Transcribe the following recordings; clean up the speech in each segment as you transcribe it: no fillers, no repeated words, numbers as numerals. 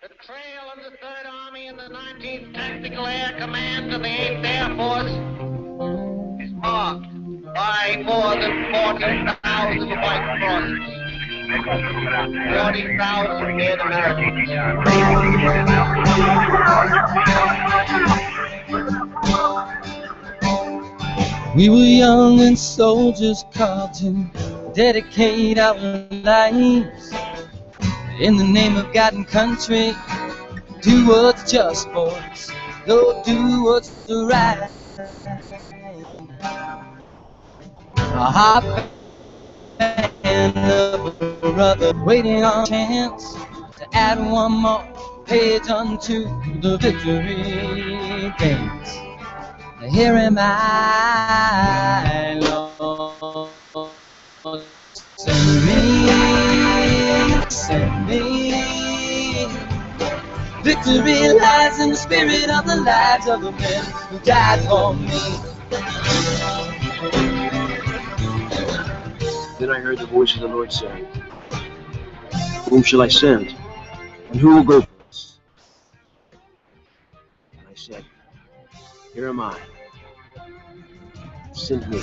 The trail of the 3rd Army and the 19th Tactical Air Command of the 8th Air Force is marked by more than 40,000 white crosses. 40,000 dead Americans. We were young and soldiers called to dedicate our lives in the name of God and country. Do what's just for us, go do what's the right. A hot band of a brother waiting on a chance to add one more page unto the victory dance. Here am I, Lord, send me. Victory lies in the spirit of the lives of the men who died for me. Then I heard the voice of the Lord saying, whom shall I send, and who will go for us? And I said, here am I. Send me.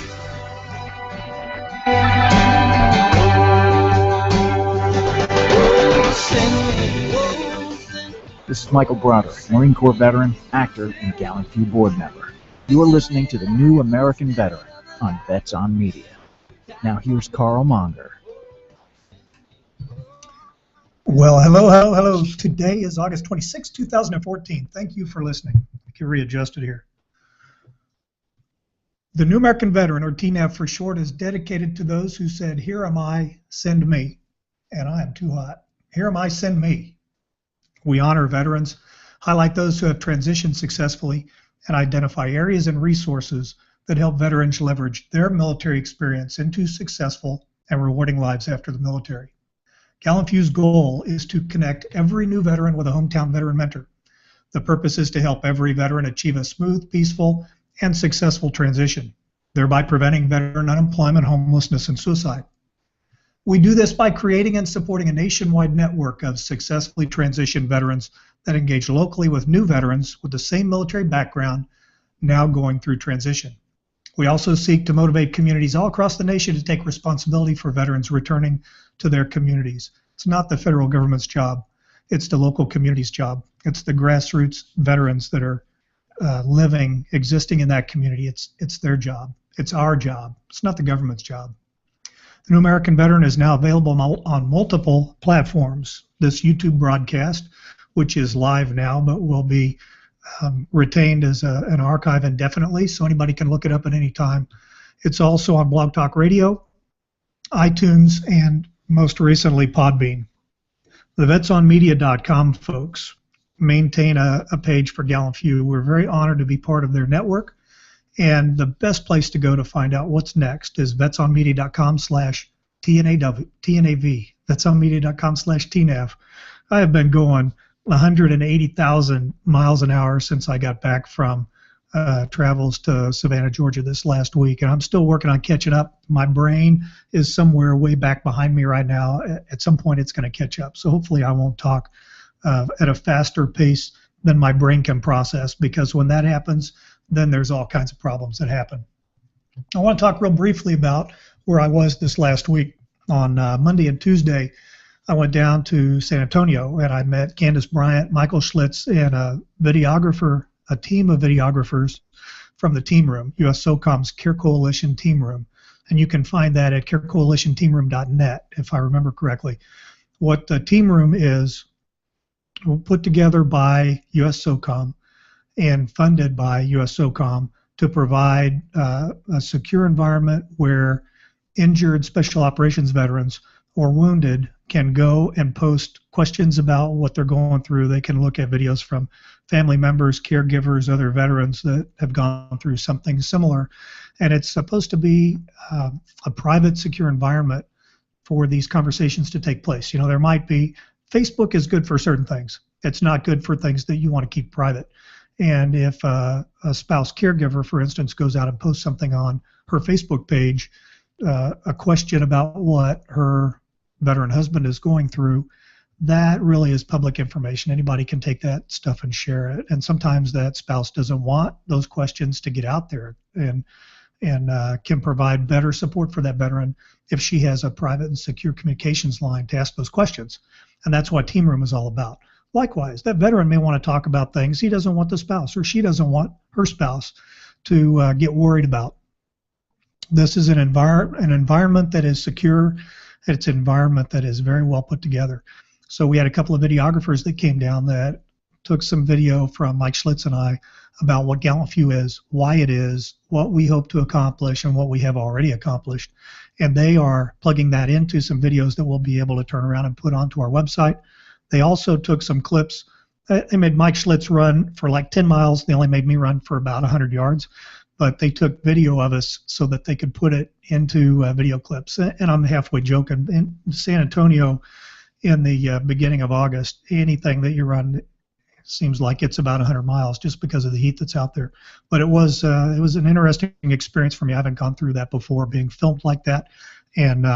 This is Michael Broderick, Marine Corps veteran, actor, and GallantFew board member. You are listening to the New American Veteran on Vets on Media. Now here's Carl Monger. Well, hello. Today is August 26, 2014. Thank you for listening. I can readjust it here. The New American Veteran, or TNAV for short, is dedicated to those who said, here am I, send me. And I am too hot. Here am I, send me. We honor veterans, highlight those who have transitioned successfully, and identify areas and resources that help veterans leverage their military experience into successful and rewarding lives after the military. GallantFew's goal is to connect every new veteran with a hometown veteran mentor. The purpose is to help every veteran achieve a smooth, peaceful, and successful transition, thereby preventing veteran unemployment, homelessness, and suicide. We do this by creating and supporting a nationwide network of successfully transitioned veterans that engage locally with new veterans with the same military background now going through transition. We also seek to motivate communities all across the nation to take responsibility for veterans returning to their communities. It's not the federal government's job. It's the local community's job. It's the grassroots veterans that are existing in that community. It's their job. It's our job. It's not the government's job. The New American Veteran is now available on multiple platforms. This YouTube broadcast, which is live now, but will be retained as an archive indefinitely, so anybody can look it up at any time. It's also on Blog Talk Radio, iTunes, and most recently Podbean. The VetsOnMedia.com folks maintain a page for GallantFew. We're very honored to be part of their network, and the best place to go to find out what's next is VetsOnMedia.com/TNAV. VetsOnMedia.com/TNAV. I have been going 180,000 miles an hour since I got back from travels to Savannah, Georgia this last week, and I'm still working on catching up. My brain is somewhere way back behind me right now. At some point it's going to catch up, so hopefully I won't talk at a faster pace than my brain can process, because when that happens, then there's all kinds of problems that happen. I want to talk real briefly about where I was this last week. On Monday and Tuesday, I went down to San Antonio, and I met Candace Bryant, Michael Schlitz, and a team of videographers from the Team Room, U.S. SOCOM's Care Coalition Team Room. And you can find that at carecoalitionteamroom.net, if I remember correctly. What the Team Room is put together by U.S. SOCOM and funded by U.S. SOCOM to provide a secure environment where injured special operations veterans or wounded can go and post questions about what they're going through. They can look at videos from family members, caregivers, other veterans that have gone through something similar. And it's supposed to be a private, secure environment for these conversations to take place. You know, there might be, Facebook is good for certain things. It's not good for things that you want to keep private. And if a spouse caregiver, for instance, goes out and posts something on her Facebook page, a question about what her veteran husband is going through, that really is public information. Anybody can take that stuff and share it. And sometimes that spouse doesn't want those questions to get out there, and can provide better support for that veteran if she has a private and secure communications line to ask those questions. And that's what Team Room is all about. Likewise, that veteran may want to talk about things he doesn't want the spouse, or she doesn't want her spouse to get worried about. This is an environment that is secure. It's an environment that is very well put together. So we had a couple of videographers that came down that took some video from Mike Schlitz and I about what GallantFew is, why it is, what we hope to accomplish, and what we have already accomplished. And they are plugging that into some videos that we'll be able to turn around and put onto our website. They also took some clips. They made Mike Schlitz run for like 10 miles. They only made me run for about 100 yards. But they took video of us so that they could put it into video clips. And I'm halfway joking. In San Antonio, in the beginning of August, anything that you run seems like it's about 100 miles just because of the heat that's out there. But it was an interesting experience for me. I haven't gone through that before, being filmed like that. And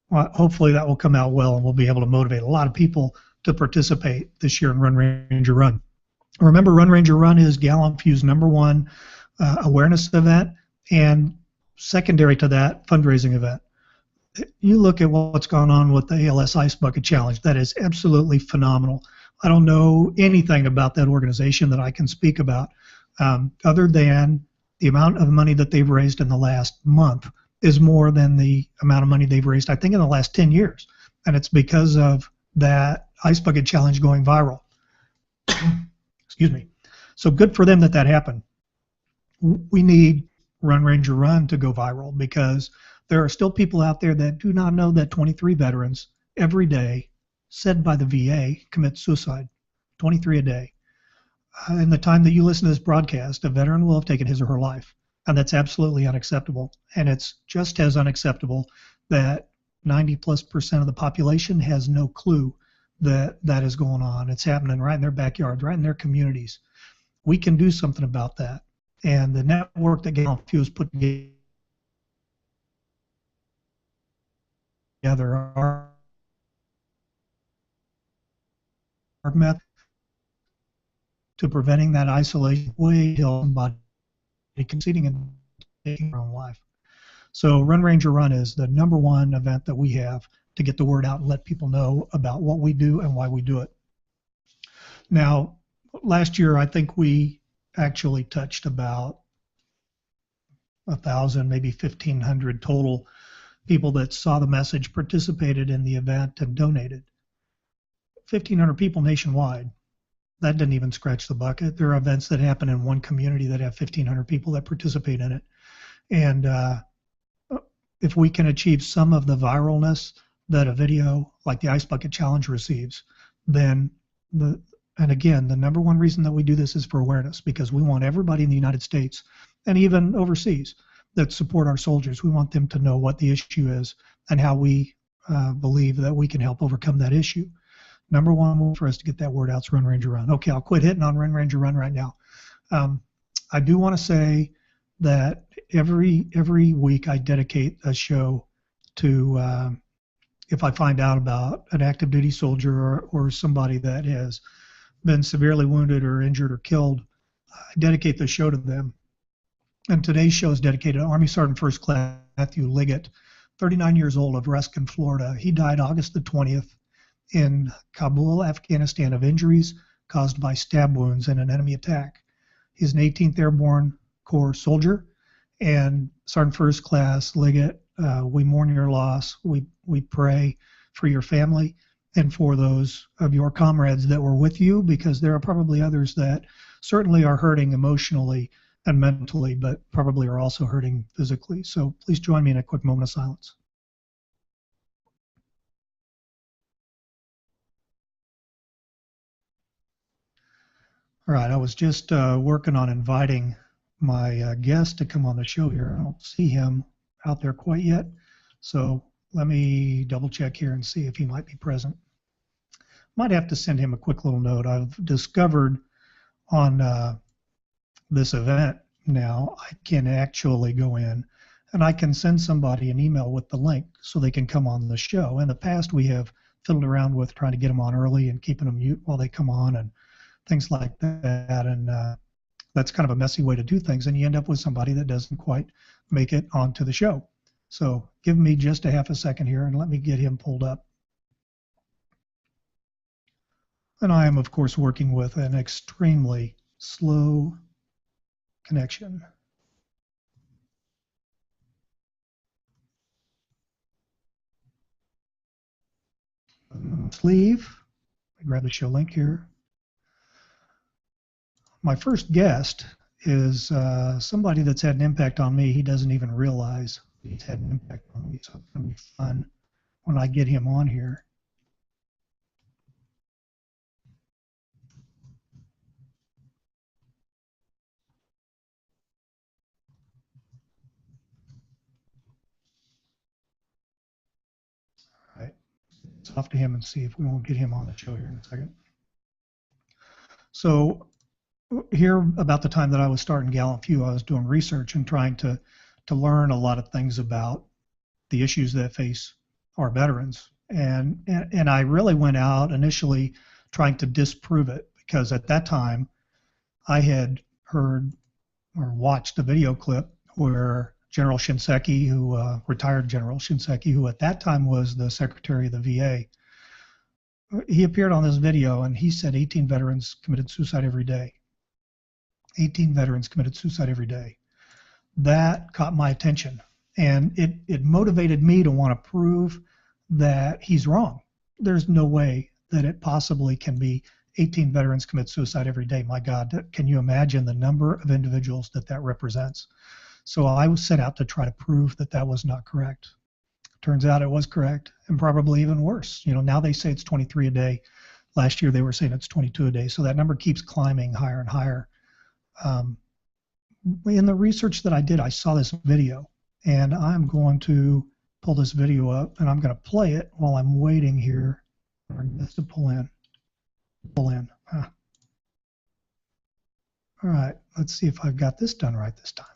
hopefully that will come out well, and we'll be able to motivate a lot of people to participate this year in Run Ranger Run. Remember, Run Ranger Run is GallantFew's #1 awareness event, and secondary to that, fundraising event. You look at what's gone on with the ALS Ice Bucket Challenge. That is absolutely phenomenal. I don't know anything about that organization that I can speak about, other than the amount of money that they've raised in the last month is more than the amount of money they've raised, I think, in the last 10 years. And it's because of that Ice Bucket Challenge going viral. Excuse me. So good for them that that happened. We need Run Ranger Run to go viral, because there are still people out there that do not know that 23 veterans every day, said by the VA, commit suicide. 23 a day. In the time that you listen to this broadcast, a veteran will have taken his or her life, and that's absolutely unacceptable. And it's just as unacceptable that 90+% of the population has no clue that that is going on. It's happening right in their backyards, right in their communities. We can do something about that. And the network that GallantFew has put together, our method to preventing that isolation way till somebody conceding and taking their own life. So Run Ranger Run is the #1 event that we have to get the word out and let people know about what we do and why we do it. Now, last year I think we actually touched about 1,000, maybe 1,500 total people that saw the message, participated in the event, and donated. 1,500 people nationwide. That didn't even scratch the bucket. There are events that happen in one community that have 1,500 people that participate in it. And if we can achieve some of the viralness that a video like the Ice Bucket Challenge receives, then and again, the #1 reason that we do this is for awareness, because we want everybody in the United States and even overseas that support our soldiers. We want them to know what the issue is and how we believe that we can help overcome that issue. #1 for us to get that word out is Run Ranger Run. Okay, I'll quit hitting on Run Ranger Run right now. I do want to say that every week I dedicate a show to, if I find out about an active duty soldier or somebody that has been severely wounded or injured or killed, I dedicate the show to them. And today's show is dedicated to Army Sergeant First Class Matthew Liggett, 39 years old, of Ruskin, Florida. He died August the 20th in Kabul, Afghanistan, of injuries caused by stab wounds in an enemy attack. He's an 18th Airborne Corps soldier, and Sergeant First Class Liggett, we mourn your loss. We pray for your family and for those of your comrades that were with you, because there are probably others that certainly are hurting emotionally and mentally, but probably are also hurting physically. So please join me in a quick moment of silence. All right, I was just working on inviting my guest to come on the show here. I don't see him out there quite yet, so let me double check here and see if he might be present. Might have to send him a quick little note. I've discovered on this event now I can actually go in and I can send somebody an email with the link so they can come on the show. In the past we have fiddled around with trying to get them on early and keeping them mute while they come on and things like that. And that's kind of a messy way to do things, and you end up with somebody that doesn't quite make it onto the show. So give me just a half a second here and let me get him pulled up. And I am, of course, working with an extremely slow connection. Let's leave. I grab the show link here. My first guest is somebody that's had an impact on me. He doesn't even realize he's had an impact on me, so it's going to be fun when I get him on here. All right. It's off to him and see if we won't get him on the show here in a second. So here, about the time that I was starting GallantFew, I was doing research and trying to learn a lot of things about the issues that face our veterans. And I really went out initially trying to disprove it, because at that time I had heard or watched a video clip where General Shinseki, who retired General Shinseki, who at that time was the Secretary of the VA, he appeared on this video and he said 18 veterans committed suicide every day. 18 veterans committed suicide every day. That caught my attention, and it motivated me to want to prove that he's wrong. There's no way that it possibly can be 18 veterans commit suicide every day. My God, can you imagine the number of individuals that represents? So I was set out to try to prove that that was not correct. Turns out it was correct, and probably even worse. You know, now they say it's 23 a day. Last year they were saying it's 22 a day. So that number keeps climbing higher and higher. In the research that I did, I saw this video, and I'm going to pull this video up, and I'm going to play it while I'm waiting here for this to pull in. Huh. All right, let's see if I've got this done right this time.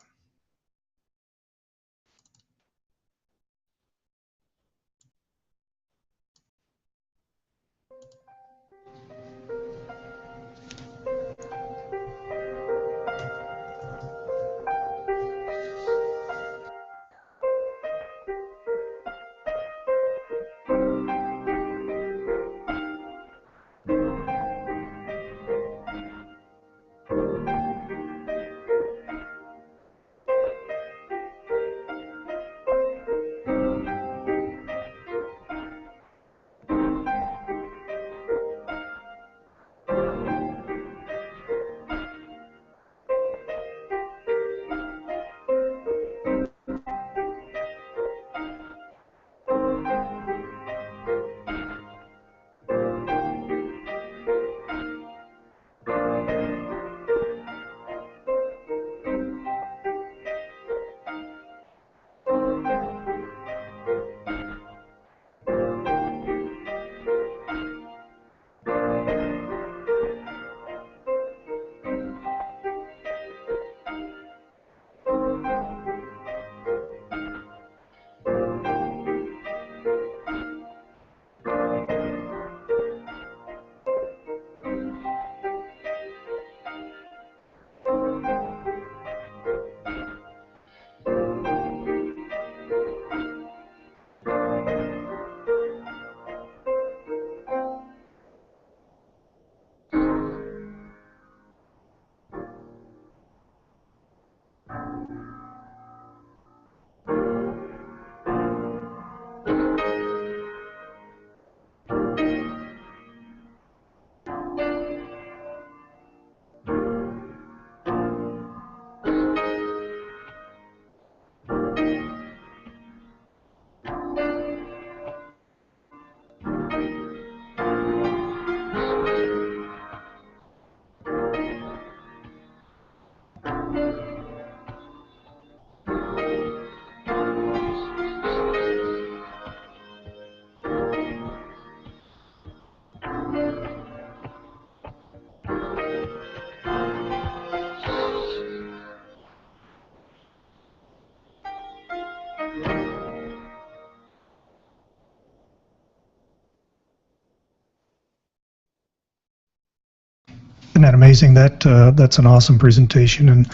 Isn't that amazing? That's an awesome presentation. And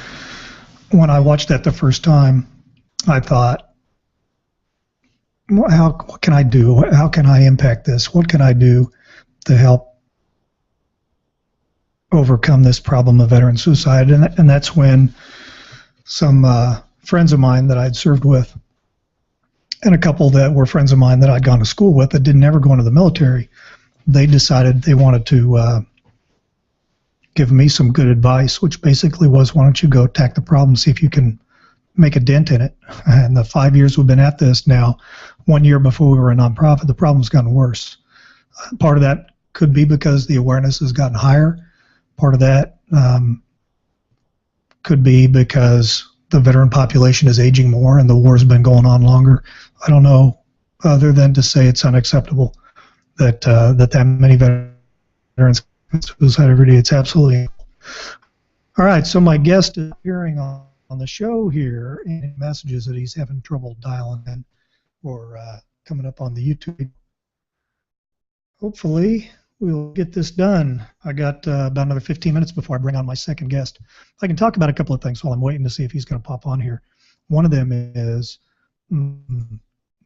when I watched that the first time, I thought, well, what can I do? How can I impact this? What can I do to help overcome this problem of veteran suicide? And that's when some friends of mine that I'd served with, and a couple that were friends of mine that I'd gone to school with that didn't ever go into the military, they decided they wanted to give me some good advice, which basically was, why don't you go attack the problem, see if you can make a dent in it. And the 5 years we've been at this now, 1 year before we were a nonprofit, the problem's gotten worse. Part of that could be because the awareness has gotten higher. Part of that could be because the veteran population is aging more and the war's been going on longer. I don't know, other than to say it's unacceptable that that many veterans commit suicide every day. It's absolutely. All right, so my guest is appearing on the show here, and messages that he's having trouble dialing in or coming up on the YouTube. Hopefully we'll get this done. I got about another 15 minutes before I bring on my second guest. I can talk about a couple of things while I'm waiting to see if he's going to pop on here. One of them is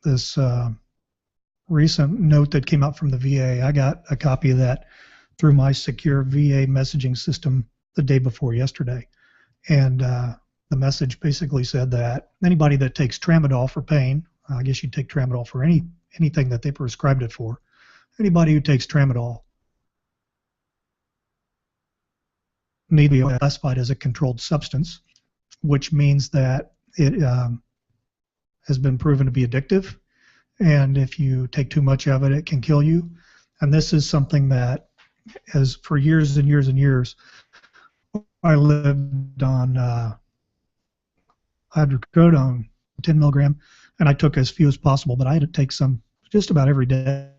this recent note that came out from the VA. I got a copy of that through my secure VA messaging system the day before yesterday. And the message basically said that anybody that takes tramadol for pain, I guess you take tramadol for anything that they prescribed it for, anybody who takes tramadol need to be classified as a controlled substance, which means that it has been proven to be addictive, and if you take too much of it, it can kill you. And this is something that has, for years and years and years, I lived on hydrocodone, 10 milligram, and I took as few as possible, but I had to take some just about every day.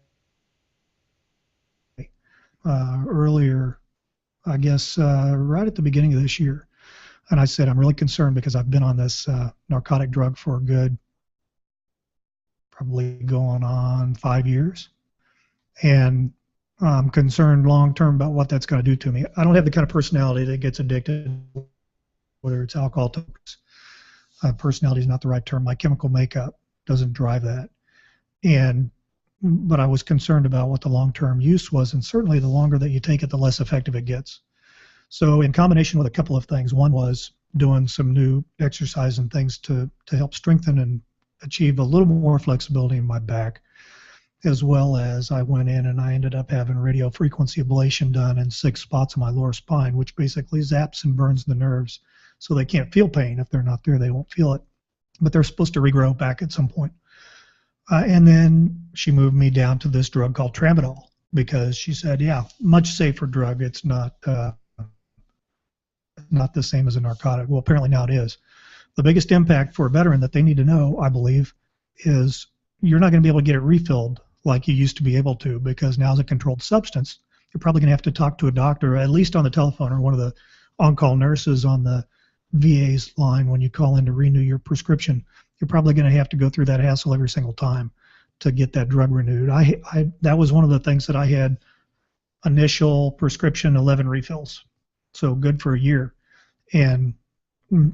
Earlier, I guess, right at the beginning of this year. And I said, I'm really concerned because I've been on this narcotic drug for a good, probably going on 5 years. And I'm concerned long term about what that's going to do to me. I don't have the kind of personality that gets addicted, whether it's alcohol. Personality is not the right term. My chemical makeup doesn't drive that. But I was concerned about what the long-term use was, and certainly the longer that you take it, the less effective it gets. So in combination with a couple of things, one was doing some new exercise and things to help strengthen and achieve a little more flexibility in my back, as well as I went in and I ended up having radio frequency ablation done in 6 spots of my lower spine, which basically zaps and burns the nerves so they can't feel pain. If they're not there, they won't feel it. But they're supposed to regrow back at some point. And then she moved me down to this drug called tramadol because she said, yeah, much safer drug. It's not the same as a narcotic. Well, apparently now it is. The biggest impact for a veteran that they need to know, I believe, is you're not going to be able to get it refilled like you used to be able to, because now it's a controlled substance. You're probably going to have to talk to a doctor, at least on the telephone, or one of the on-call nurses on the VA's line when you call in to renew your prescription. You're probably going to have to go through that hassle every single time to get that drug renewed. That was one of the things that I had initial prescription 11 refills, so good for a year. And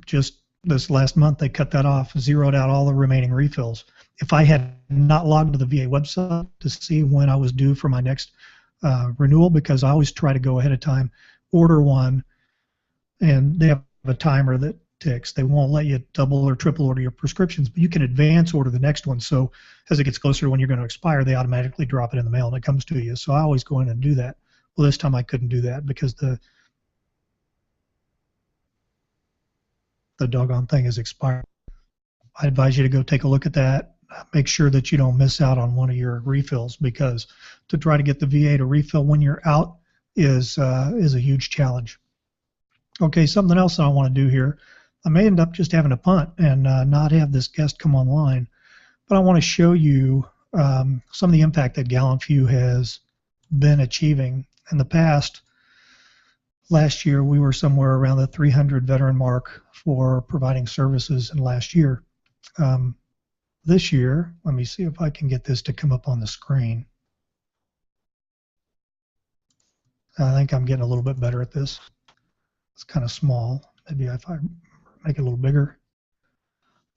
just this last month, they cut that off, zeroed out all the remaining refills. If I had not logged to the VA website to see when I was due for my next renewal, because I always try to go ahead of time, order one, and they have a timer that ticks. They won't let you double or triple order your prescriptions, but you can advance order the next one. So as it gets closer to when you're going to expire, they automatically drop it in the mail and it comes to you. So I always go in and do that. Well, this time I couldn't do that because the doggone thing is expired. I advise you to go take a look at that. Make sure that you don't miss out on one of your refills, because to try to get the VA to refill when you're out is a huge challenge. Okay, something else that I want to do here. I may end up just having a punt and not have this guest come online, but I want to show you some of the impact that GallantFew has been achieving in the past. Last year, we were somewhere around the 300 veteran mark for providing services in last year. This year, let me see if I can get this to come up on the screen. I think I'm getting a little bit better at this. It's kind of small. Maybe if I make it a little bigger.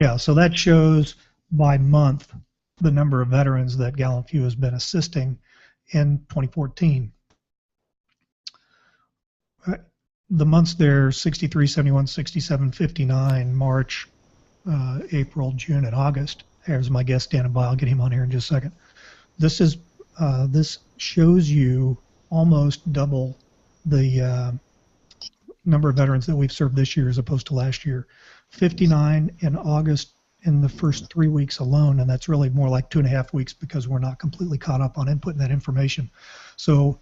Yeah, so that shows by month the number of veterans that GallantFew has been assisting in 2014. The months there, 63, 71, 67, 59, March, April, June, and August. Here's my guest standing by. I'll get him on here in just a second. This shows you almost double the number of veterans that we've served this year as opposed to last year. 59 in August in the first 3 weeks alone, and that's really more like 2.5 weeks because we're not completely caught up on inputting that information. So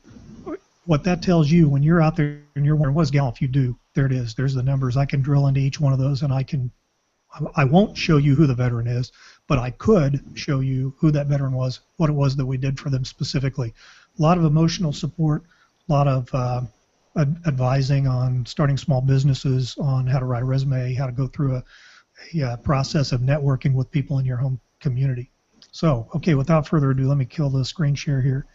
what that tells you when you're out there and you're wondering, what does GallantFew do? There it is. There's the numbers. I can drill into each one of those, and I won't show you who the veteran is, but I could show you who that veteran was, what it was that we did for them specifically. A lot of emotional support, a lot of advising on starting small businesses, on how to write a resume, how to go through a process of networking with people in your home community. So, okay, without further ado, let me kill the screen share here,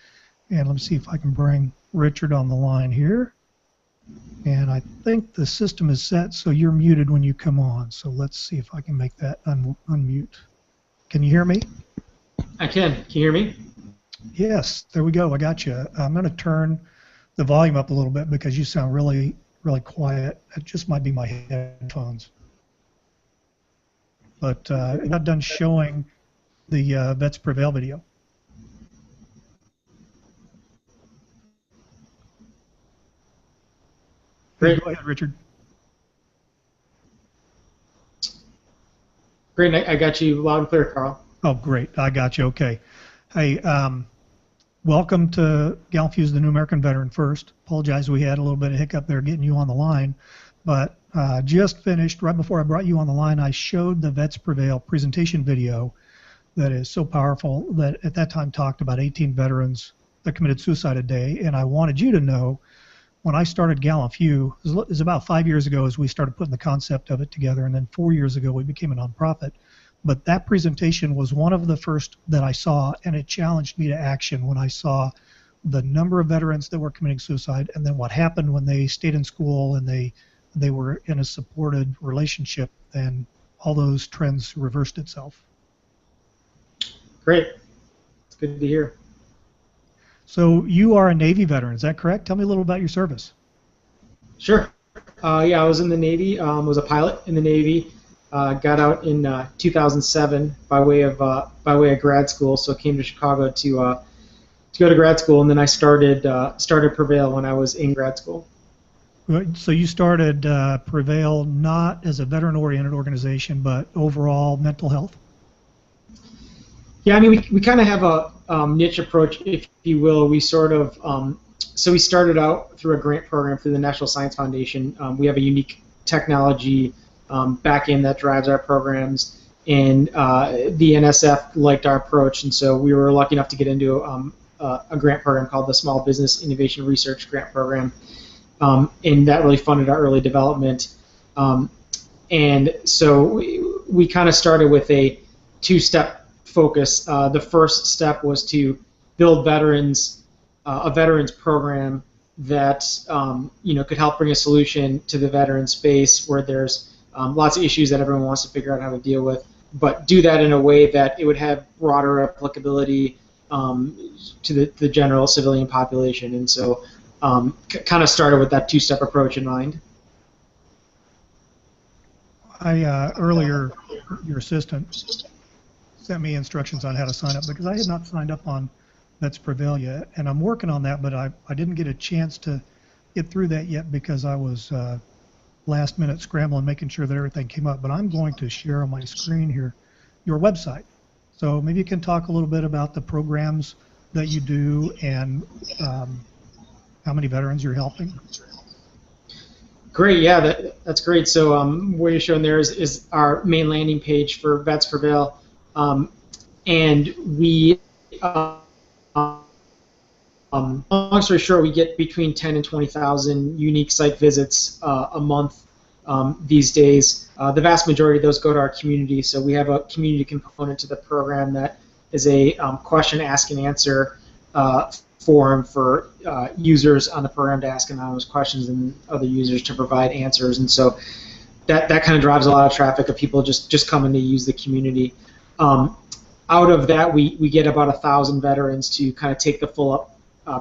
and let me see if I can bring Richard on the line here. And I think the system is set so you're muted when you come on. So let's see if I can make that unmute. Can you hear me? I can. Can you hear me? Yes, there we go. I got you. I'm going to turn the volume up a little bit because you sound really, really quiet. It just might be my headphones. But I'm not done showing the Vets Prevail video. Great. Go ahead, Richard. Great. I got you loud and clear, Carl. Oh, great. I got you. Okay. Hey, welcome to GallantFew's The New American Veteran first. Apologize we had a little bit of hiccup there getting you on the line, but just finished, right before I brought you on the line, I showed the Vets Prevail presentation video that is so powerful that at that time talked about 18 veterans that committed suicide a day, and I wanted you to know when I started GallantFew, it was about 5 years ago as we started putting the concept of it together, and then 4 years ago we became a nonprofit. But that presentation was one of the first that I saw, and it challenged me to action when I saw the number of veterans that were committing suicide, and then what happened when they stayed in school and they were in a supported relationship, and all those trends reversed itself. Great. It's good to hear. So you are a Navy veteran, is that correct? Tell me a little about your service. Sure. Yeah, I was in the Navy. Was a pilot in the Navy. Got out in 2007 by way of grad school. So came to Chicago to go to grad school, and then I started Prevail when I was in grad school. So you started Prevail not as a veteran-oriented organization, but overall mental health? Yeah, I mean, we kind of have a niche approach, if you will. We sort of, so we started out through a grant program through the National Science Foundation. We have a unique technology backend that drives our programs, and the NSF liked our approach, and so we were lucky enough to get into a grant program called the Small Business Innovation Research Grant Program, and that really funded our early development. And so we kind of started with a two-step focus. The first step was to build a veterans program that could help bring a solution to the veteran space where there's lots of issues that everyone wants to figure out how to deal with, but do that in a way that it would have broader applicability to the general civilian population. And so kind of started with that two-step approach in mind. Earlier, your assistant sent me instructions on how to sign up because I had not signed up on Vets Prevail yet, and I'm working on that, but I didn't get a chance to get through that yet because I was last minute scrambling, making sure that everything came up. But I'm going to share on my screen here your website. So maybe you can talk a little bit about the programs that you do and how many veterans you're helping. Great, yeah, that's great. So what you're showing there is our main landing page for Vets Prevail. And we, long story short, we get between 10 and 20,000 unique site visits a month these days. The vast majority of those go to our community, so we have a community component to the program that is a question, ask, and answer forum for users on the program to ask anonymous questions and other users to provide answers. And so that kind of drives a lot of traffic of people just coming to use the community. Out of that, we get about 1,000 veterans to kind of take the full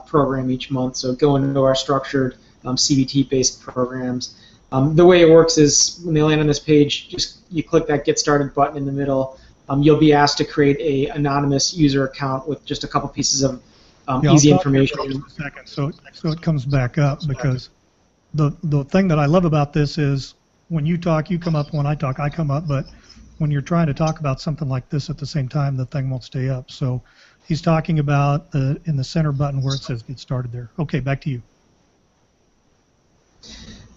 program each month. So go into our structured CBT-based programs. The way it works is when they land on this page, just you click that Get Started button in the middle. You'll be asked to create a anonymous user account with just a couple pieces of easy information. For just a second, so it comes back up, because the thing that I love about this is when you talk, you come up. When I talk, I come up. But when you're trying to talk about something like this at the same time, the thing won't stay up. So he's talking about in the center button where it says Get Started there. Okay, back to you.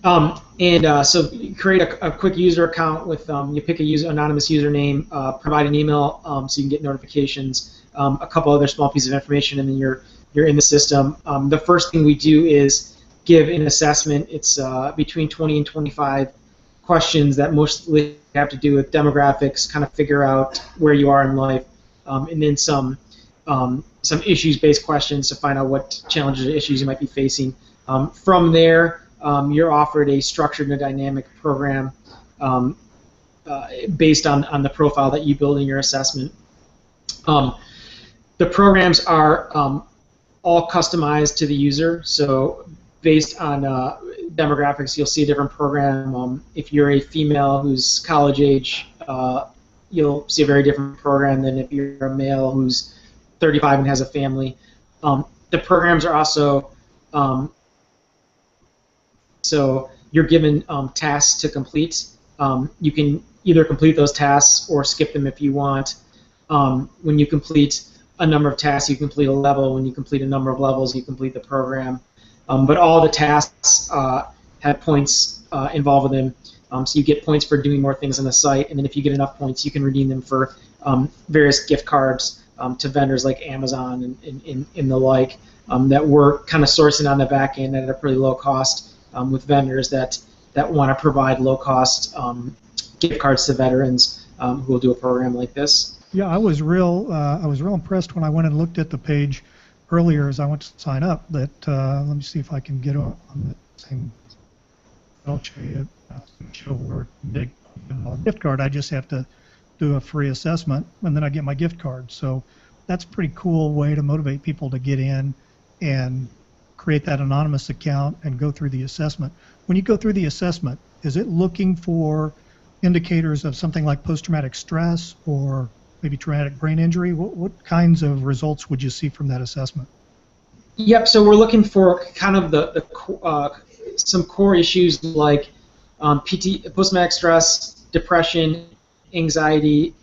So you create a quick user account with you pick a anonymous username, provide an email so you can get notifications, a couple other small pieces of information, and then you're in the system. The first thing we do is give an assessment. It's between 20 and 25 questions that mostly have to do with demographics, kind of figure out where you are in life, and then some issues-based questions to find out what challenges or issues you might be facing. From there, you're offered a structured and dynamic program based on the profile that you build in your assessment. The programs are all customized to the user, so based on demographics, you'll see a different program. If you're a female who's college age, you'll see a very different program than if you're a male who's 35 and has a family. The programs are also so you're given tasks to complete. You can either complete those tasks or skip them if you want. When you complete a number of tasks, you complete a level. When you complete a number of levels, you complete the program. But all the tasks have points involved with them. So you get points for doing more things on the site, and then if you get enough points, you can redeem them for various gift cards to vendors like Amazon and the like that we're kind of sourcing on the back end at a pretty low cost with vendors that want to provide low-cost gift cards to veterans who will do a program like this. Yeah, I was real impressed when I went and looked at the page earlier as I went to sign up. That let me see if I can get on the same. I'll show you. Show where big gift card. I just have to do a free assessment, and then I get my gift card. So that's a pretty cool way to motivate people to get in and create that anonymous account and go through the assessment. When you go through the assessment, is it looking for indicators of something like post-traumatic stress or maybe traumatic brain injury? What kinds of results would you see from that assessment? Yep, so we're looking for kind of some core issues like post-traumatic stress, depression, anxiety,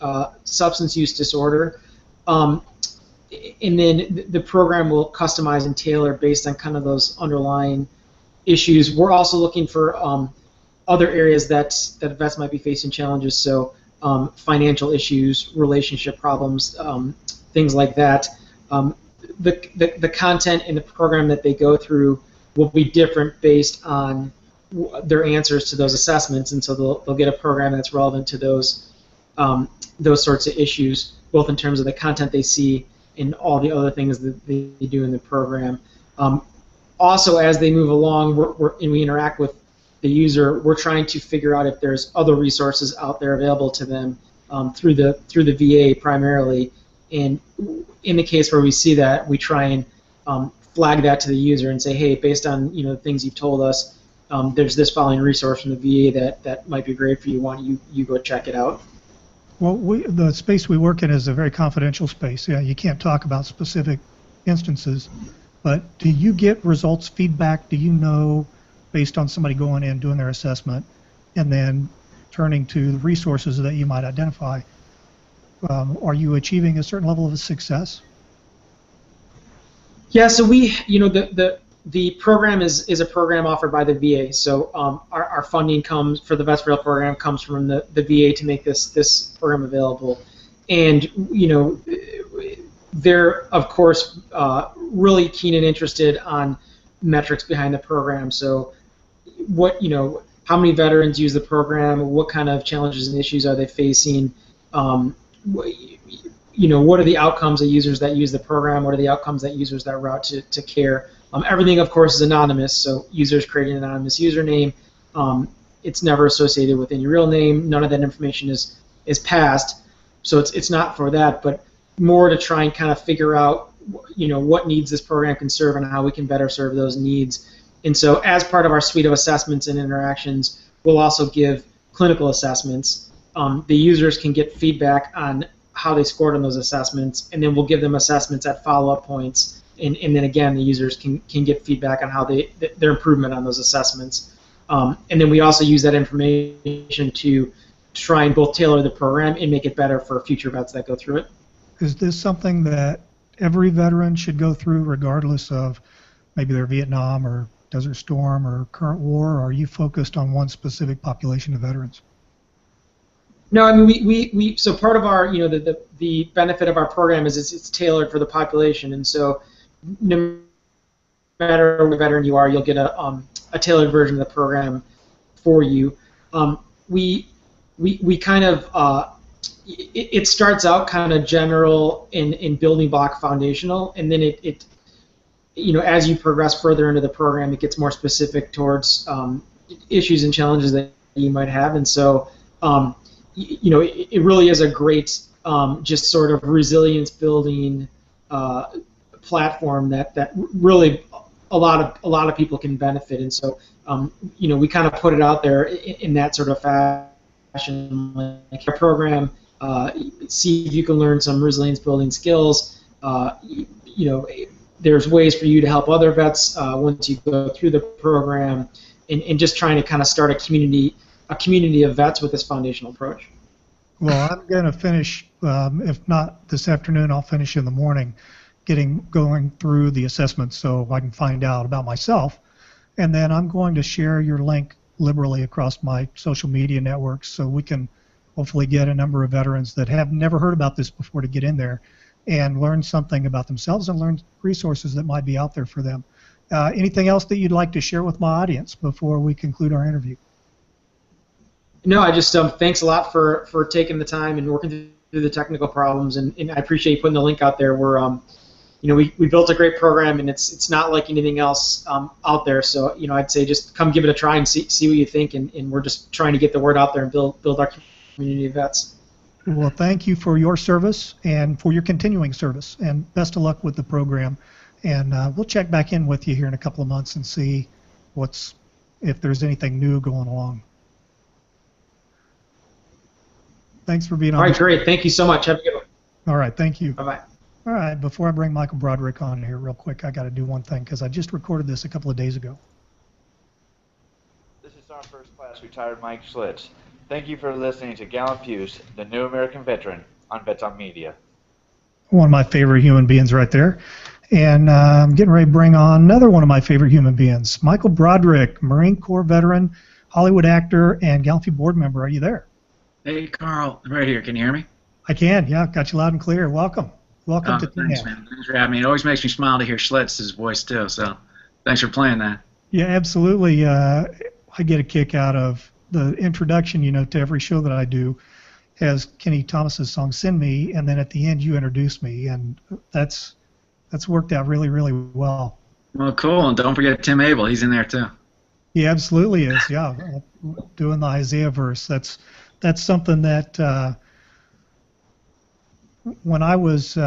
substance use disorder. And then the program will customize and tailor based on kind of those underlying issues. We're also looking for other areas that vets might be facing challenges, so financial issues, relationship problems, things like that. The content in the program that they go through will be different based on their answers to those assessments, and so they'll get a program that's relevant to those sorts of issues, both in terms of the content they see and all the other things that they do in the program. Also, as they move along and we interact with the user, we're trying to figure out if there's other resources out there available to them through the VA primarily. And in the case where we see that, we try and flag that to the user and say, hey, based on the things you've told us, there's this following resource from the VA that might be great for you. Why don't you go check it out? Well, the space we work in is a very confidential space. Yeah, you can't talk about specific instances. But do you get results, feedback? Do you know, based on somebody going in, doing their assessment, and then turning to the resources that you might identify, are you achieving a certain level of success? Yeah, so the program is a program offered by the VA. So our funding comes for the Vets for Health program comes from the VA to make this program available, and they're of course really keen and interested on metrics behind the program. So how many veterans use the program? What kind of challenges and issues are they facing? what are the outcomes of users that use the program? What are the outcomes that users that route to care? Everything, of course, is anonymous, so users create an anonymous username. It's never associated with any real name. None of that information is passed, so it's not for that, but more to try and kind of figure out, what needs this program can serve and how we can better serve those needs. And so, as part of our suite of assessments and interactions, we'll also give clinical assessments. The users can get feedback on how they scored on those assessments, and then we'll give them assessments at follow-up points. And then again, the users can get feedback on how their improvement on those assessments. And then we also use that information to try and both tailor the program and make it better for future vets that go through it. Is this something that every veteran should go through, regardless of maybe their Vietnam or Desert Storm or current war, or are you focused on one specific population of veterans? No, I mean so part of our the benefit of our program is it's tailored for the population, and so no matter what veteran you are, you'll get a tailored version of the program for you. We kind of it starts out kind of general in building block foundational, and then it as you progress further into the program, it gets more specific towards issues and challenges that you might have, and so it really is a great just sort of resilience building platform that really a lot of people can benefit, and so we kind of put it out there in that sort of fashion, like our program. See if you can learn some resilience building skills. There's ways for you to help other vets once you go through the program, and just trying to kind of start a community of vets with this foundational approach. Well, I'm going to finish, if not this afternoon, I'll finish in the morning, going through the assessments so I can find out about myself, and then I'm going to share your link liberally across my social media networks so we can hopefully get a number of veterans that have never heard about this before to get in there and learn something about themselves and learn resources that might be out there for them. Anything else that you'd like to share with my audience before we conclude our interview? No, I just thanks a lot for taking the time and working through the technical problems, and I appreciate you putting the link out there. We're we built a great program, and it's not like anything else out there. So I'd say just come give it a try and see what you think, and we're just trying to get the word out there and build our community of vets. Well, thank you for your service and for your continuing service, and best of luck with the program. And we'll check back in with you here in a couple of months and see if there's anything new going along. Thanks for being on. All right, great. Thank you so much. Have a good one. All right, thank you. Bye-bye. All right, before I bring Michael Broderick on here real quick, I got to do one thing because I just recorded this a couple of days ago. This is our first class retired Mike Schlitz. Thank you for listening to GallantFew's The New American Veteran on Vets on Media. One of my favorite human beings right there. And I'm getting ready to bring on another one of my favorite human beings, Michael Broderick, Marine Corps veteran, Hollywood actor, and GallantFew board member. Are you there? Hey, Carl. I'm right here. Can you hear me? I can, yeah. Got you loud and clear. Welcome. Welcome to thanks, man. Thanks for having me. It always makes me smile to hear Schlitz's voice, too, so thanks for playing that. Yeah, absolutely. I get a kick out of the introduction, to every show that I do has Kenny Thomas's song "Send Me," and then at the end you introduce me, and that's worked out really, really well. Well, cool, and don't forget Tim Abel. He's in there too. He absolutely is. Yeah, doing the Isaiah verse. That's something that when I was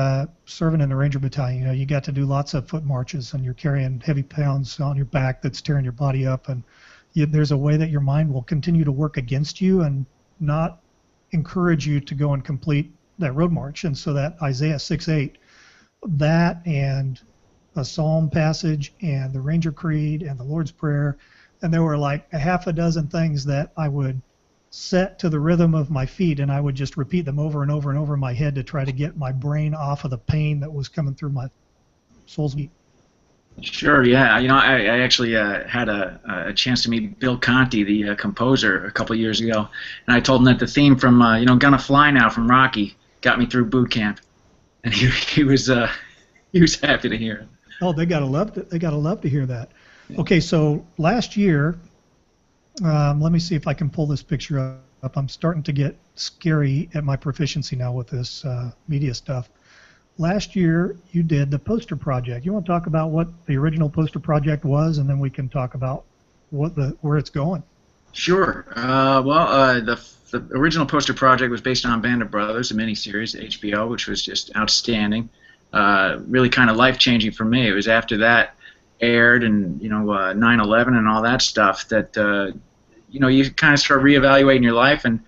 serving in the Ranger Battalion, you got to do lots of foot marches, and you're carrying heavy pounds on your back that's tearing your body up, and there's a way that your mind will continue to work against you and not encourage you to go and complete that road march. And so that Isaiah 6:8, that and a psalm passage and the Ranger Creed and the Lord's Prayer, and there were like a half a dozen things that I would set to the rhythm of my feet, and I would just repeat them over and over and over in my head to try to get my brain off of the pain that was coming through my soul's beat. Sure, yeah. I actually had a chance to meet Bill Conti, the composer, a couple of years ago, and I told him that the theme from "Gonna Fly Now" from Rocky got me through boot camp, and he was happy to hear it. Oh, they gotta love it. They gotta love to hear that. Okay, so last year, let me see if I can pull this picture up up. I'm starting to get scary at my proficiency now with this media stuff. Last year, you did the poster project. You want to talk about what the original poster project was, and then we can talk about where it's going. Sure. The original poster project was based on Band of Brothers, a miniseries, HBO, which was just outstanding. Really kind of life-changing for me. It was after that aired and 9/11 and all that stuff that you kind of start reevaluating your life. And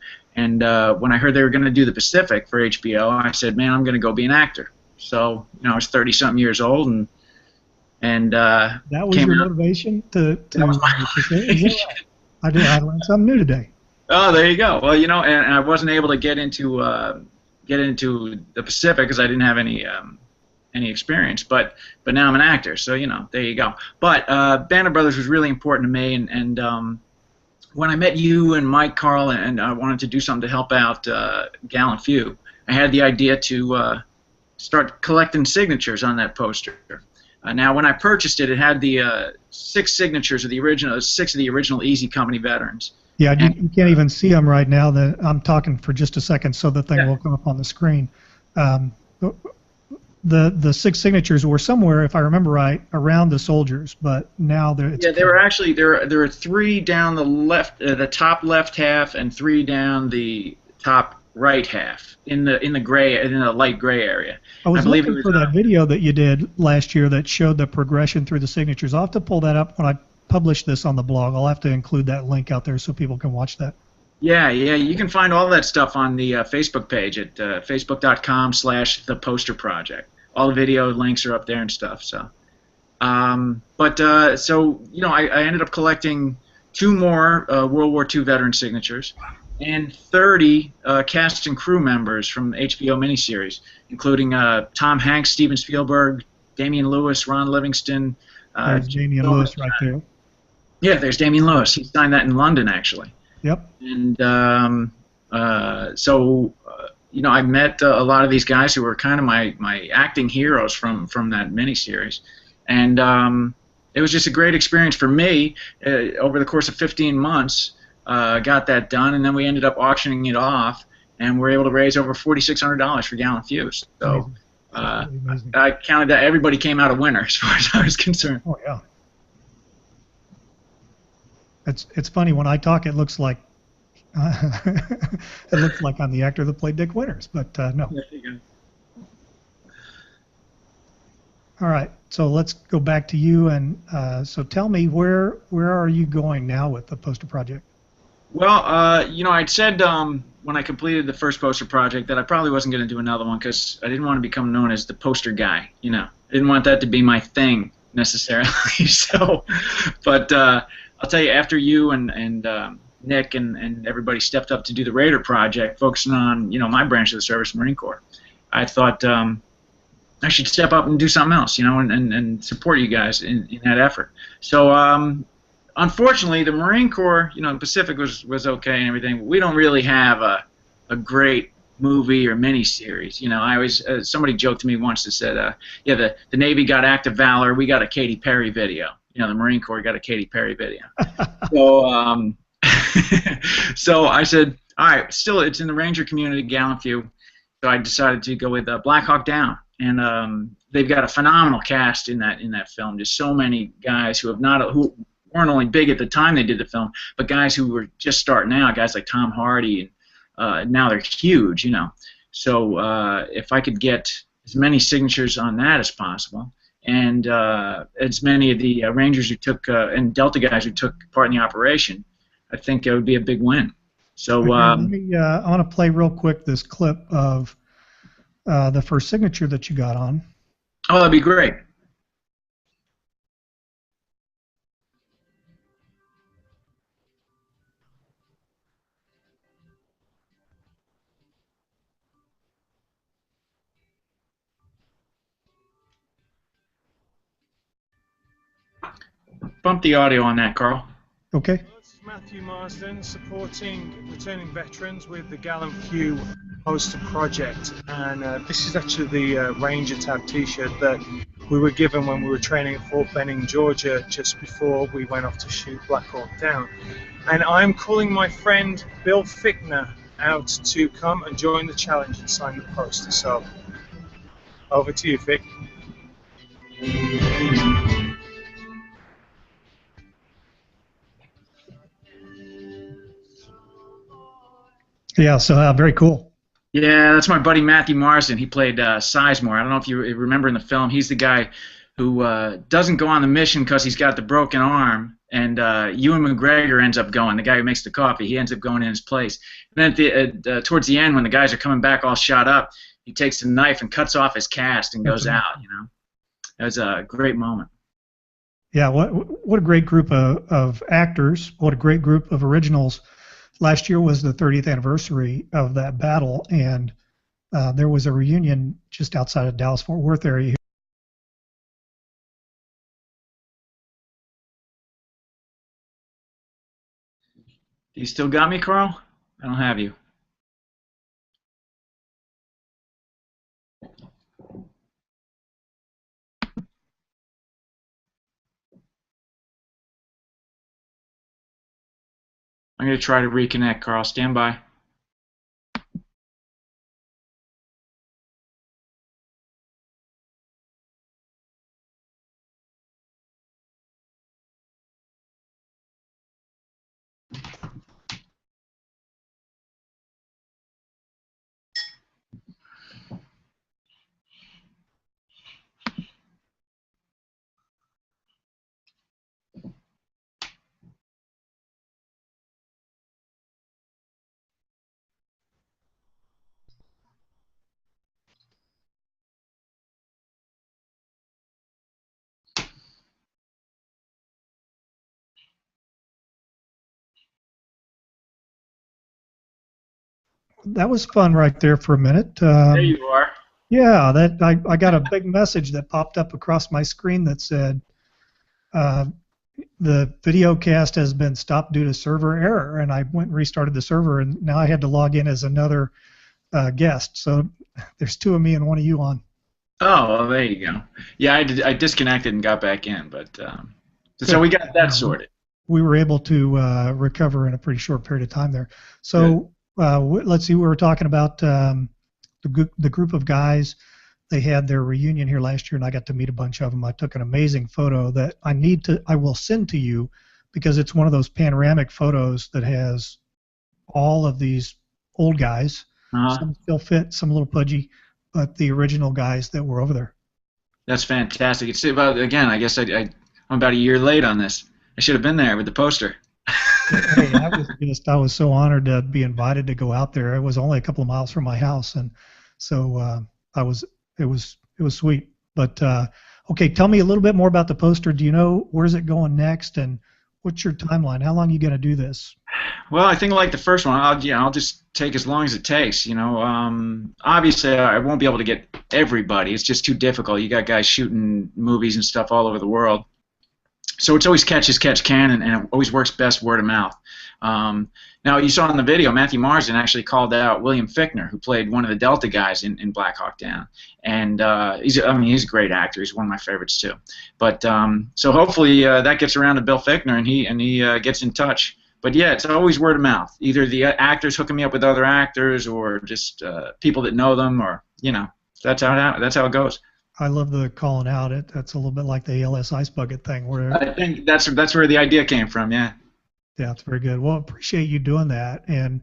when I heard they were going to do the Pacific for HBO, I said, man, I'm going to go be an actor. So I was 30-something years old, and that was your motivation to was my motivation. I learned something new today. Oh, there you go. Well, and I wasn't able to get into the Pacific because I didn't have any experience. But now I'm an actor, so there you go. But Band of Brothers was really important to me, and when I met you and Mike, Carl, and I wanted to do something to help out GallantFew, I had the idea to start collecting signatures on that poster. Now, when I purchased it, it had the 6 signatures of the original Easy Company veterans. Yeah, you can't even see them right now. I'm talking for just a second, so the thing will come up on the screen. The 6 signatures were somewhere, if I remember right, around the soldiers, but now they're. There were actually there are 3 down the left, the top left half, and 3 down the top right half in the light gray area. I was looking for that video that you did last year that showed the progression through the signatures. I'll have to pull that up when I publish this on the blog. I'll have to include that link out there so people can watch that. Yeah, you can find all that stuff on the Facebook page at facebook.com/theposterproject. All the video links are up there and stuff. So, I ended up collecting 2 more World War II veteran signatures and 30 cast and crew members from HBO miniseries, including Tom Hanks, Steven Spielberg, Damian Lewis, Ron Livingston. There's Damian Lewis right there. Yeah, there's Damian Lewis. He signed that in London, actually. Yep. And I met a lot of these guys who were kind of my acting heroes from that miniseries, and it was just a great experience for me. Over the course of 15 months, got that done, and then we ended up auctioning it off, and we're able to raise over $4,600 for GallantFew. So I counted that everybody came out a winner as far as I was concerned. Oh yeah. It's funny when I talk. It looks like I'm the actor that played Dick Winters, but no. There you go. All right, so let's go back to you, and so tell me where are you going now with the poster project? Well, I'd said when I completed the first poster project that I probably wasn't going to do another one because I didn't want to become known as the poster guy. I didn't want that to be my thing necessarily. So, but I'll tell you, after you and Nick and everybody stepped up to do the Raider project, focusing on my branch of the service, Marine Corps, I thought I should step up and do something else, and support you guys in that effort. So unfortunately, the Marine Corps, the Pacific was okay and everything, but we don't really have a great movie or miniseries. I always somebody joked to me once that said, the Navy got Act of Valor, we got a Katy Perry video. The Marine Corps got a Katy Perry video. So so I said, all right, still it's in the Ranger community, GallantFew. So I decided to go with Blackhawk Down, and they've got a phenomenal cast in that film. Just so many guys who weren't only big at the time they did the film, but guys who were just starting out, guys like Tom Hardy, and now they're huge, So if I could get as many signatures on that as possible, and as many of the Rangers who took and Delta guys who took part in the operation, I think it would be a big win. So I want to play real quick this clip of the first signature that you got on. Oh, that'd be great. Bump the audio on that, Carl. Okay. This is Matthew Marsden, supporting returning veterans with the GallantFew poster project, and this is actually the Ranger tab T-shirt that we were given when we were training at Fort Benning, Georgia, just before we went off to shoot Blackhawk down. And I'm calling my friend Bill Fichtner out to come and join the challenge and sign the poster. So, over to you, Fick. Yeah, so very cool. Yeah, that's my buddy Matthew Marsden. He played Sizemore. I don't know if you remember in the film. He's the guy who doesn't go on the mission because he's got the broken arm, and Ewan McGregor ends up going. The guy who makes the coffee, he ends up going in his place. And then towards the end, when the guys are coming back all shot up, he takes a knife and cuts off his cast and goes out. You know, it was a great moment. Yeah, what a great group of actors. What a great group of originals. Last year was the 30th anniversary of that battle, and there was a reunion just outside of Dallas-Fort Worth area. You still got me, Carl? I don't have you. I'm going to try to reconnect, Carl. Stand by. That was fun right there for a minute. There you are. Yeah, that I got a big message that popped up across my screen that said the video cast has been stopped due to server error, and I went and restarted the server, and now I had to log in as another guest. So there's two of me and one of you on. Oh, well, there you go. Yeah, I disconnected and got back in, but so we got that sorted. We were able to recover in a pretty short period of time there. So. Let's see, we were talking about the group of guys. They had their reunion here last year, and I got to meet a bunch of them. I took an amazing photo that I will send to you because it's one of those panoramic photos that has all of these old guys. Some still fit, some a little pudgy, but the original guys that were over there. That's fantastic. It's about, again, I guess I'm about a year late on this. I should have been there with the poster. Hey, I was so honored to be invited to go out there. It was only a couple of miles from my house, and so it was sweet. But okay, tell me a little bit more about the poster. Do you know where's it going next, and what's your timeline? How long are you going to do this? Well, I think like the first one, I'll just take as long as it takes. You know, obviously I won't be able to get everybody. It's just too difficult. You got guys shooting movies and stuff all over the world. So it's always catch as catch can, and it always works best word of mouth. Now, you saw in the video, Matthew Marsden actually called out William Fichtner, who played one of the Delta guys in Blackhawk Down. And he's a great actor. He's one of my favorites, too. But so hopefully that gets around to Bill Fichtner, and he gets in touch. But, yeah, it's always word of mouth. Either the actors hooking me up with other actors or just people that know them, or, you know, that's how it goes. I love the calling out. That's a little bit like the ALS Ice Bucket thing. Where I think that's where the idea came from, yeah. Yeah, it's very good. Well, appreciate you doing that, and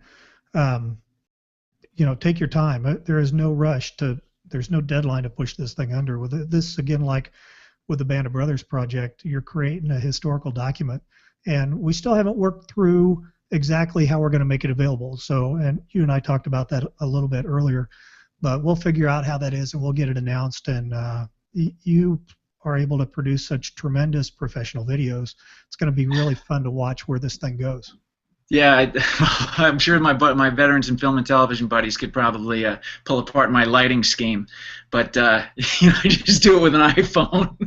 you know, take your time. There is no rush there's no deadline to push this thing under. With this, again, like with the Band of Brothers project, you're creating a historical document, and we still haven't worked through exactly how we're going to make it available. So, and you and I talked about that a little bit earlier. But we'll figure out how that is, and we'll get it announced. And you are able to produce such tremendous professional videos. It's going to be really fun to watch where this thing goes. Yeah, I'm sure my veterans and film and television buddies could probably pull apart my lighting scheme, but you know, I just do it with an iPhone.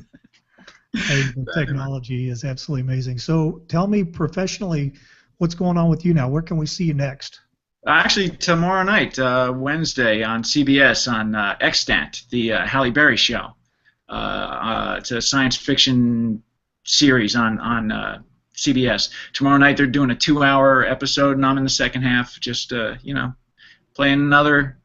The technology is absolutely amazing. So tell me professionally, what's going on with you now? Where can we see you next? Actually, tomorrow night, Wednesday, on CBS on Extant, the Halle Berry show. It's a science fiction series on CBS. Tomorrow night they're doing a 2-hour episode, and I'm in the second half, just playing another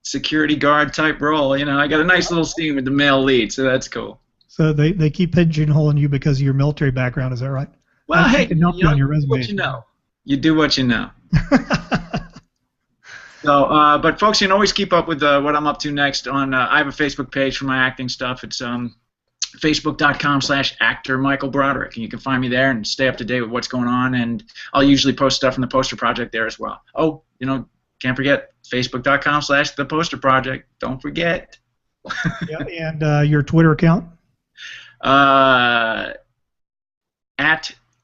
security guard type role. I got a nice little scene with the male lead, so that's cool. So they keep pigeonholing you because of your military background, is that right? Well, hey, can help you on your resume. What you know. You do what you know. So, but folks, you can always keep up with what I'm up to next on. I have a Facebook page for my acting stuff. It's facebook.com/actor Michael Broderick, and you can find me there and stay up to date with what's going on. And I'll usually post stuff from the Poster Project there as well. Oh, can't forget facebook.com/the Poster Project. Don't forget. Yeah, and your Twitter account? At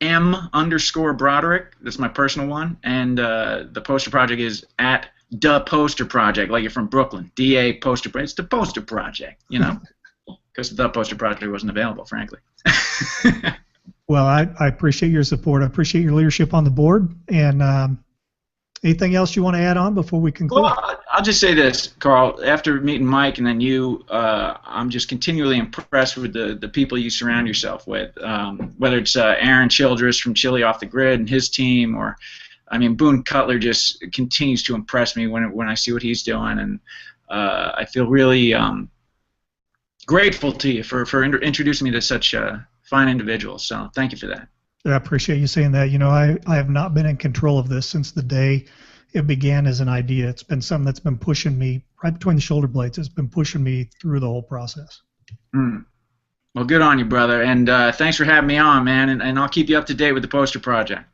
M_Broderick. That's my personal one, and the Poster Project is at the Poster Project, like you're from Brooklyn. DA Poster Project. It's the Poster Project, because the Poster Project wasn't available, frankly. Well, I appreciate your support. I appreciate your leadership on the board. And anything else you want to add on before we conclude? Well, I'll just say this, Carl. After meeting Mike and then you, I'm just continually impressed with the people you surround yourself with, whether it's Aaron Childress from Chili Off the Grid and his team, or Boone Cutler just continues to impress me when I see what he's doing, and I feel really grateful to you for introducing me to such fine individuals. So thank you for that. I appreciate you saying that. I have not been in control of this since the day it began as an idea. It's been something that's been pushing me right between the shoulder blades. It's been pushing me through the whole process. Well, good on you, brother, and thanks for having me on, man, and I'll keep you up to date with the Poster Project.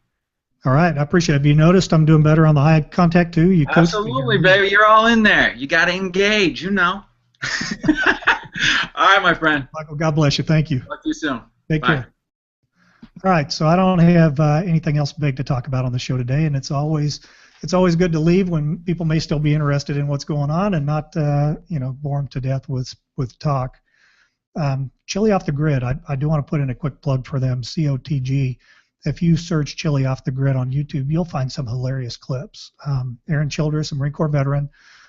All right, I appreciate it. Have you noticed I'm doing better on the eye contact too? Absolutely, baby. You're all in there. You got to engage, All right, my friend. Michael, God bless you. Thank you. Talk to you soon. Take Bye. care. All right, so I don't have anything else big to talk about on the show today, and it's always good to leave when people may still be interested in what's going on and not bore them to death with talk. Chili Off the Grid, I do want to put in a quick plug for them, COTG. If you search Chili Off the Grid on YouTube, you'll find some hilarious clips. Aaron Childress, a Marine Corps veteran,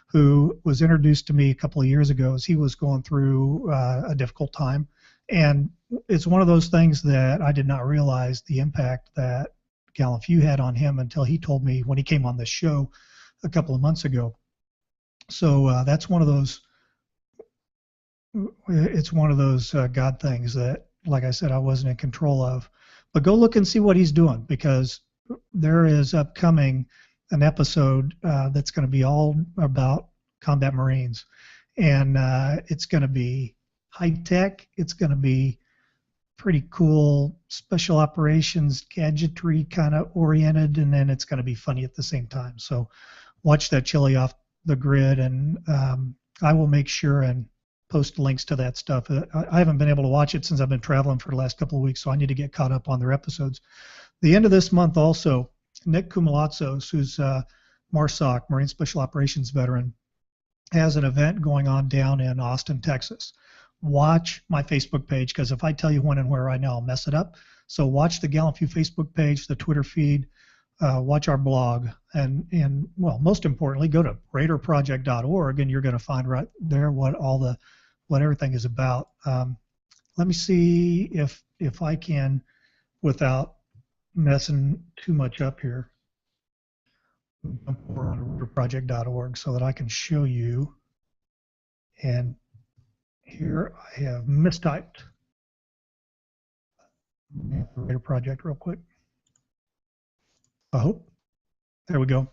who was introduced to me a couple of years ago as he was going through a difficult time. And it's one of those things that I did not realize the impact that GallantFew had on him until he told me when he came on this show a couple of months ago. So that's one of those. It's one of those God things that, like I said, I wasn't in control of. But go look and see what he's doing, because there is upcoming an episode that's going to be all about combat Marines, and it's going to be high tech. It's going to be pretty cool, special operations, gadgetry kind of oriented, and then it's going to be funny at the same time. So watch that Chili Off the Grid, and I will make sure and post links to that stuff. I haven't been able to watch it since I've been traveling for the last couple of weeks, so I need to get caught up on their episodes. The end of this month also, Nick Kumalatsos, who's MARSOC, Marine Special Operations veteran, has an event going on down in Austin, Texas. Watch my Facebook page, because if I tell you when and where right now, I'll mess it up. So watch the GallantFew Facebook page, the Twitter feed, watch our blog, and well, most importantly, go to RaiderProject.org, and you're going to find right there what everything is about. Let me see if I can, without messing too much up here, jump over on RaiderProject.org so that I can show you. And here I have mistyped Raider Project real quick. I hope. There we go.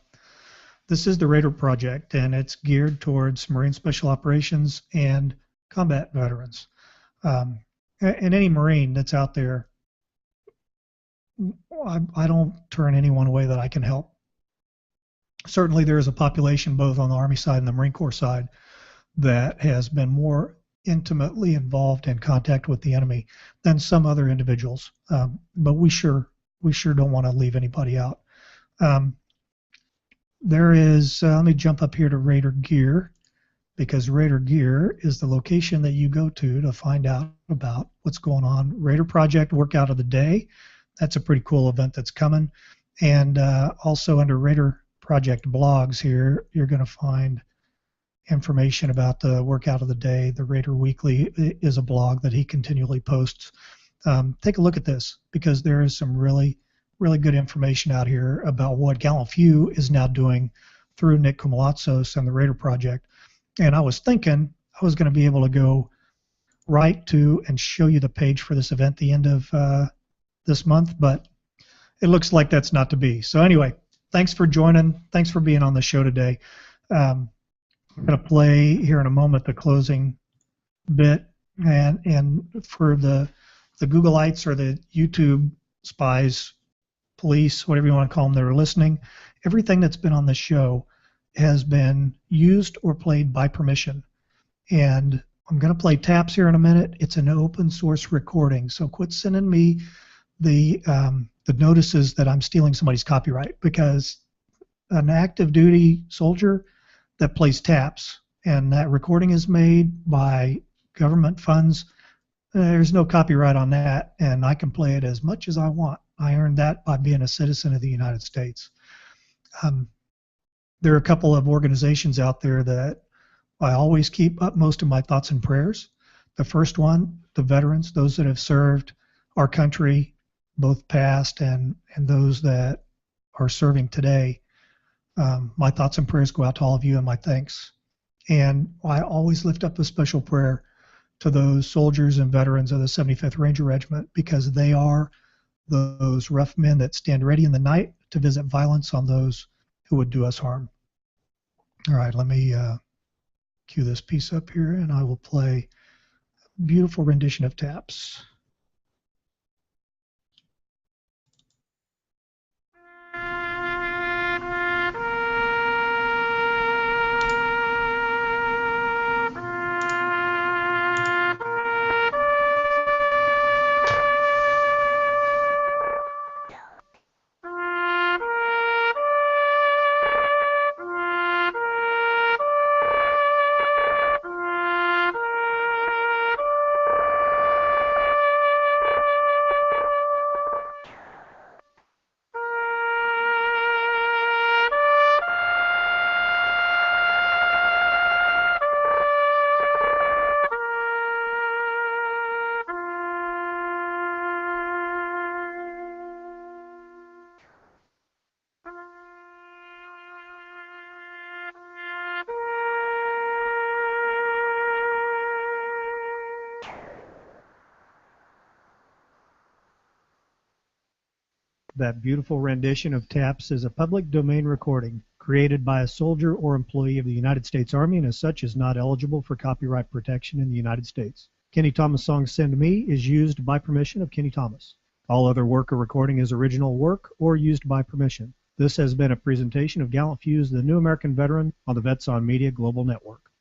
This is the Raider Project, and it's geared towards Marine Special Operations and combat veterans. And any Marine that's out there, I don't turn anyone away that I can help. Certainly there is a population both on the Army side and the Marine Corps side that has been more intimately involved in contact with the enemy than some other individuals. But we sure don't want to leave anybody out. There is, let me jump up here to Raider Gear, because Raider Gear is the location that you go to find out about what's going on. Raider Project Workout of the Day, that's a pretty cool event that's coming. And also under Raider Project blogs here, you're going to find information about the workout of the day. The Raider Weekly is a blog that he continually posts. Take a look at this, because there is some really, really good information out here about what GallantFew is now doing through Nick Koumalatsos and the Raider Project. And I was thinking I was going to be able to go right to and show you the page for this event at the end of this month, but it looks like that's not to be. So anyway, thanks for joining. Thanks for being on the show today. I'm going to play here in a moment the closing bit, and for the Googleites or the YouTube spies, police, whatever you want to call them that are listening, everything that's been on the show has been used or played by permission. And I'm going to play taps here in a minute. It's an open source recording, so quit sending me the notices that I'm stealing somebody's copyright, because an active duty soldier that plays taps and that recording is made by government funds, there's no copyright on that, and I can play it as much as I want. I earned that by being a citizen of the United States. There are a couple of organizations out there that I always keep up most of my thoughts and prayers. The first one, the veterans, those that have served our country, both past and those that are serving today. My thoughts and prayers go out to all of you, and my thanks. And I always lift up a special prayer to those soldiers and veterans of the 75th Ranger Regiment, because they are those rough men that stand ready in the night to visit violence on those who would do us harm. All right, let me cue this piece up here, and I will play a beautiful rendition of taps. That beautiful rendition of taps is a public domain recording created by a soldier or employee of the United States Army, and as such is not eligible for copyright protection in the United States. Kenny Thomas' song Send Me is used by permission of Kenny Thomas. All other work or recording is original work or used by permission. This has been a presentation of GallantFew's The New American Veteran on the Vets on Media Global Network.